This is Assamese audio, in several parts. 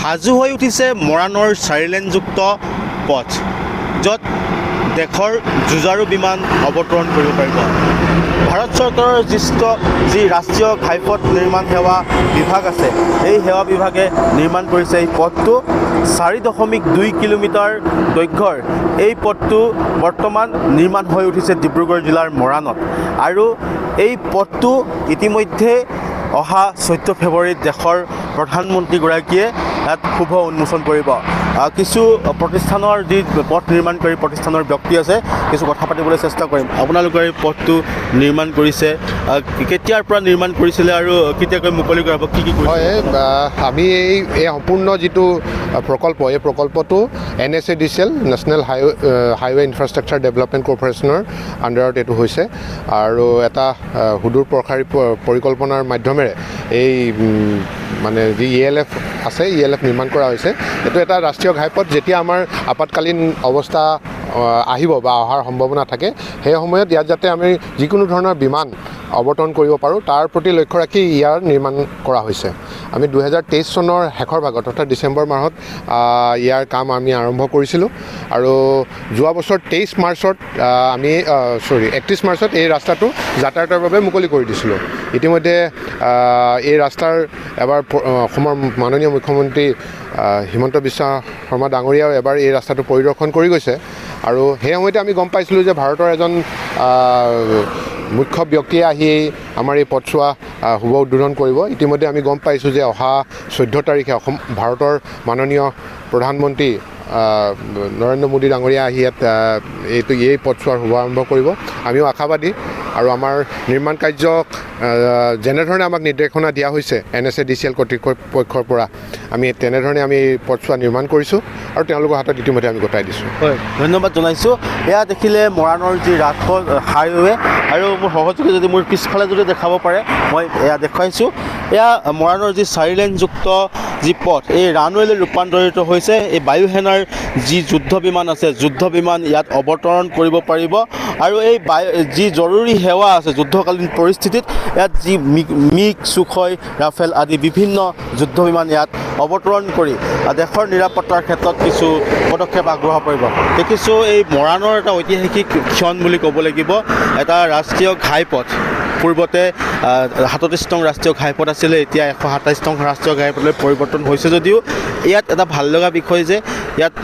সাজু হৈ উঠিছে মৰাণৰ 4-লেনযুক্ত পথ, য'ত দেশৰ যুঁজাৰু বিমান অৱতৰণ কৰিব পাৰিব। ভাৰত চৰকাৰৰ যি ৰাষ্ট্ৰীয় ঘাইপথ নিৰ্মাণ সেৱা বিভাগ আছে, এই সেৱা বিভাগে নিৰ্মাণ কৰিছে এই পথটো। 4.2 কিলোমিটাৰ দৈৰ্ঘ্যৰ এই পথটো বৰ্তমান নিৰ্মাণ হৈ উঠিছে ডিব্ৰুগড় জিলাৰ মৰাণত। আৰু এই পথটো ইতিমধ্যে অহা 14 ফেব্ৰুৱাৰীত দেশৰ প্ৰধানমন্ত্ৰীগৰাকীয়ে ইয়াত শুভ উন্মোচন কৰিব। কিছু প্ৰতিষ্ঠানৰ যি পথ নিৰ্মাণকাৰী প্ৰতিষ্ঠানৰ ব্যক্তি আছে, কিছু কথা পাতিবলৈ চেষ্টা কৰিম। আপোনালোকে এই পথটো নিৰ্মাণ কৰিছে, কেতিয়াৰ পৰা নিৰ্মাণ কৰিছিলে আৰু কেতিয়াকৈ মুকলি কৰাব, কি কি হয়? আমি এই সম্পূৰ্ণ যিটো প্ৰকল্প, এই প্ৰকল্পটো NSADCL national highway infrastructure development কৰ্প'ৰেশ্যনৰ আণ্ডাৰত এইটো হৈছে। আৰু এটা সুদূৰ প্ৰসাৰী পৰিকল্পনাৰ মাধ্যমেৰে এই মানে যি ELF আছে, ELF নিৰ্মাণ কৰা হৈছে। এইটো এটা ৰাষ্ট্ৰীয় ঘাইপথ। যেতিয়া আমাৰ আপতকালীন অৱস্থা আহিব বা অহাৰ সম্ভাৱনা থাকে, সেই সময়ত ইয়াত যাতে আমি যিকোনো ধৰণৰ বিমান অৱতৰণ কৰিব পাৰোঁ, তাৰ প্ৰতি লক্ষ্য ৰাখি ইয়াৰ নিৰ্মাণ কৰা হৈছে। আমি 2023 চনৰ শেষৰ ভাগত অৰ্থাৎ ডিচেম্বৰ মাহত ইয়াৰ কাম আমি আৰম্ভ কৰিছিলোঁ। আৰু যোৱা বছৰ 31 মাৰ্চত এই ৰাস্তাটো যাতায়াতৰ বাবে মুকলি কৰি দিছিলোঁ। ইতিমধ্যে এই ৰাস্তাৰ এবাৰ অসমৰ মাননীয় মুখ্যমন্ত্ৰী হিমন্ত বিশ্ব শৰ্মা ডাঙৰীয়াও এবাৰ এই ৰাস্তাটো পৰিদৰ্শন কৰি গৈছে। আৰু সেই সময়তে আমি গম পাইছিলোঁ যে ভাৰতৰ এজন মুখ্য ব্যক্তিয়ে আহি আমাৰ এই পথছোৱা শুভ উদ্বোধন কৰিব। ইতিমধ্যে আমি গম পাইছোঁ যে অহা 14 তাৰিখে ভাৰতৰ মাননীয় প্ৰধানমন্ত্ৰী নৰেন্দ্ৰ মোদী ডাঙৰীয়া আহি ইয়াত এই পথছোৱাৰ শুভাৰম্ভ কৰিব। আমিও আশাবাদী। আৰু আমাৰ নিৰ্মাণ কাৰ্যক যেনেধৰণে আমাক নিৰ্দেশনা দিয়া হৈছে NSADCL কৰ্তৃপক্ষৰ পৰা, আমি তেনেধৰণে আমি পথছোৱা নিৰ্মাণ কৰিছোঁ আৰু তেওঁলোকৰ হাতত ইতিমধ্যে আমি গতাই দিছোঁ। হয়, ধন্যবাদ জনাইছোঁ। এয়া দেখিলে মৰাণৰ যি ৰাজপথ হাইৱে, আৰু মোৰ সহযোগী যদি মোৰ পিছফালে যদি দেখাব পাৰে, মই এয়া দেখুৱাইছোঁ। এয়া মৰাণৰ যি 4-লেনযুক্ত যি পথ, এই ৰানৱেলৈ ৰূপান্তৰিত হৈছে। এই বায়ু সেনাৰ যি যুদ্ধ বিমান আছে, যুদ্ধ বিমান ইয়াত অৱতৰণ কৰিব পাৰিব। আৰু এই যি জৰুৰী সেৱা আছে যুদ্ধকালীন পৰিস্থিতিত, ইয়াত যি মিগ, সুখয়, ৰাফেল আদি বিভিন্ন যুদ্ধ বিমান ইয়াত অৱতৰণ কৰি দেশৰ নিৰাপত্তাৰ ক্ষেত্ৰত কিছু পদক্ষেপ আগবঢ়াব পাৰিব। দেখিছোঁ এই মৰাণৰ এটা ঐতিহাসিক ক্ষণ বুলি ক'ব লাগিব। এটা ৰাষ্ট্ৰীয় ঘাইপথ, পূৰ্বতে 37 নং ৰাষ্ট্ৰীয় ঘাইপথ আছিলে, এতিয়া 127 নং ৰাষ্ট্ৰীয় ঘাইপথলৈ পৰিৱৰ্তন হৈছে যদিও ইয়াত এটা ভাল লগা বিষয় যে ইয়াত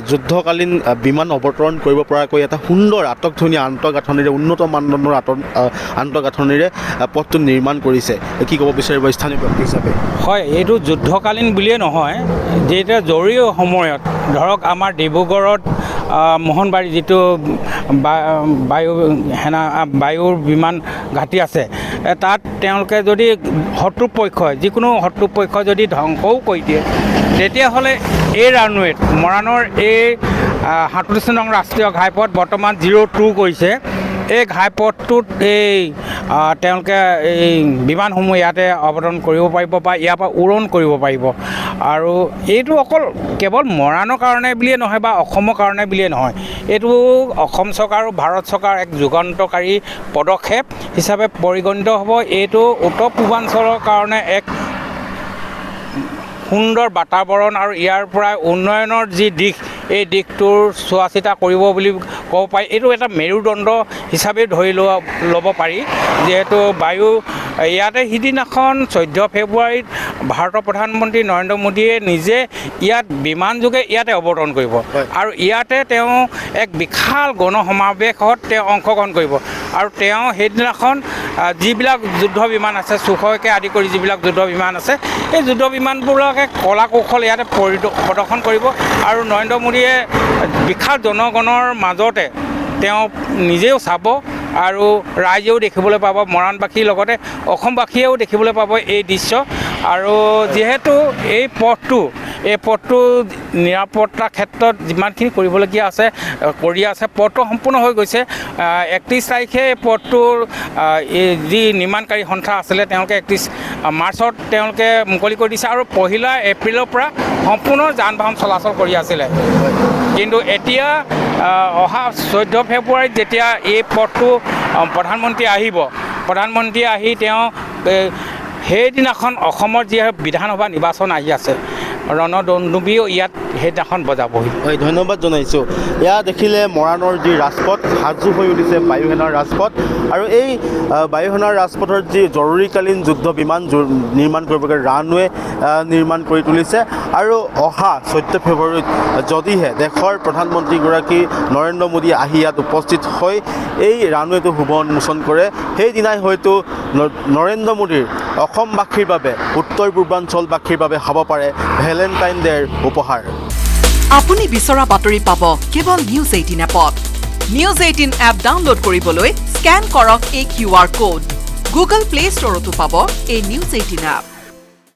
যুদ্ধকালীন বিমান অৱতৰণ কৰিব পৰাকৈ এটা সুন্দৰ আটকধুনীয়া আন্তঃগাঁথনিৰে, উন্নত মানদণ্ডৰ আন্তঃগাঁথনিৰে পথটো নিৰ্মাণ কৰিছে। কি ক'ব বিচাৰিব স্থানীয় ব্যক্তি হিচাপে? হয়, এইটো যুদ্ধকালীন বুলিয়ে নহয়, যেতিয়া জৰুৰী সময়ত ধৰক আমাৰ ডিব্ৰুগড়ত মোহনবাৰী যিটো বায়ুৰ বিমান ঘাটি আছে, তাত তেওঁলোকে যদি যিকোনো শত্ৰুপক্ষই যদি ধ্বংসও কৰি দিয়ে, তেতিয়াহ'লে এই ৰানৱেত মৰাণৰ এই 37 নং ৰাষ্ট্ৰীয় ঘাইপথ বৰ্তমান 02 কৰিছে। এই ঘাইপথটোত তেওঁলোকে এই বিমানসমূহ ইয়াতে অৱতৰণ কৰিব পাৰিব বা ইয়াৰ পৰা উৰণ কৰিব পাৰিব। আৰু এইটো অকল কেৱল মৰাণৰ কাৰণে বুলিয়ে নহয় বা অসমৰ কাৰণে বুলিয়ে নহয়, এইটো অসম চৰকাৰ আৰু ভাৰত চৰকাৰ এক যুগান্তকাৰী পদক্ষেপ হিচাপে পৰিগণিত হ'ব। এইটো উত্তৰ পূৰ্বাঞ্চলৰ কাৰণে এক সুন্দৰ বাতাবৰণ আৰু ইয়াৰ পৰা উন্নয়নৰ যি দিশ, এই দিশটোৰ চোৱা চিতা কৰিব বুলি ক'ব পাৰি। এইটো এটা মেৰুদণ্ড হিচাপে ধৰি ল'ব পাৰি, যিহেতু ইয়াতে সিদিনাখন 14 ফেব্ৰুৱাৰীত ভাৰতৰ প্ৰধানমন্ত্ৰী নৰেন্দ্ৰ মোদীয়ে নিজে ইয়াত বিমানযোগে ইয়াতে অৱতৰণ কৰিব। আৰু ইয়াতে তেওঁ এক বিশাল গণসমাৱেশত তেওঁ অংশগ্ৰহণ কৰিব। আৰু তেওঁ সেইদিনাখন যিবিলাক যুদ্ধ বিমান আছে, সুখয়কে আদি কৰি যিবিলাক যুদ্ধ বিমান আছে, এই যুদ্ধ বিমানবোৰকে কলা কৌশল ইয়াতে প্ৰদৰ্শন কৰিব। আৰু নৰেন্দ্ৰ মোদীয়ে বিশাল জনগণৰ মাজতে তেওঁ নিজেও চাব আৰু ৰাইজেও দেখিবলৈ পাব, মৰাণবাসীৰ লগতে অসমবাসীয়েও দেখিবলৈ পাব এই দৃশ্য। আৰু যিহেতু এই পথটো নিৰাপত্তাৰ ক্ষেত্ৰত যিমানখিনি কৰিবলগীয়া আছে কৰি আছে, পথটো সম্পূৰ্ণ হৈ গৈছে। 31 তাৰিখে পথটোৰ যি নিৰ্মাণকাৰী সংস্থা আছিলে, তেওঁলোকে 31 মাৰ্চত তেওঁলোকে মুকলি কৰি দিছে। আৰু 1 এপ্ৰিলৰ পৰা সম্পূৰ্ণ যান বাহন চলাচল কৰি আছিলে। কিন্তু এতিয়া অহা 14 ফেব্ৰুৱাৰীত যেতিয়া এই পথটো প্ৰধানমন্ত্ৰী আহি তেওঁ সেইদিনাখন অসমৰ যি বিধানসভা নিৰ্বাচন আহি আছে ৰণদন্দুবিও ইয়াত সেইদিনাখন বজাবহি। হয়, ধন্যবাদ জনাইছোঁ। এয়া দেখিলে মৰাণৰ যি ৰাজপথ সাজু হৈ উঠিছে বায়ুসেনাৰ ৰাজপথ, আৰু এই বায়ুসেনাৰ ৰাজপথৰ যি জৰুৰীকালীন যুদ্ধ বিমান নিৰ্মাণ কৰিবগৈ ৰানৱে নিৰ্মাণ কৰি তুলিছে। আৰু অহা 14 ফেব্ৰুৱাৰীত যদিহে দেশৰ প্ৰধানমন্ত্ৰীগৰাকী নৰেন্দ্ৰ মোদী আহি ইয়াত উপস্থিত হৈ এই ৰানৱেটো শুভ উন্মোচন কৰে, সেইদিনাই হয়তো নৰেন্দ্ৰ মোদীৰ অসমবাসীৰ বাবে উত্তৰ পূৰ্বাঞ্চলবাসীৰ বাবে হ'ব পাৰে ভেলেণ্টাইন ডে'ৰ উপহাৰ। আপুনি বিচৰা বাতৰি পাব কেৱল নিউজ 18 এপত। নিউজ 18 এপ ডাউনলোড কৰিবলৈ স্কেন কৰক এই QR কোড। গুগল প্লে ষ্টৰতো পাব এই নিউজ 18 এপ।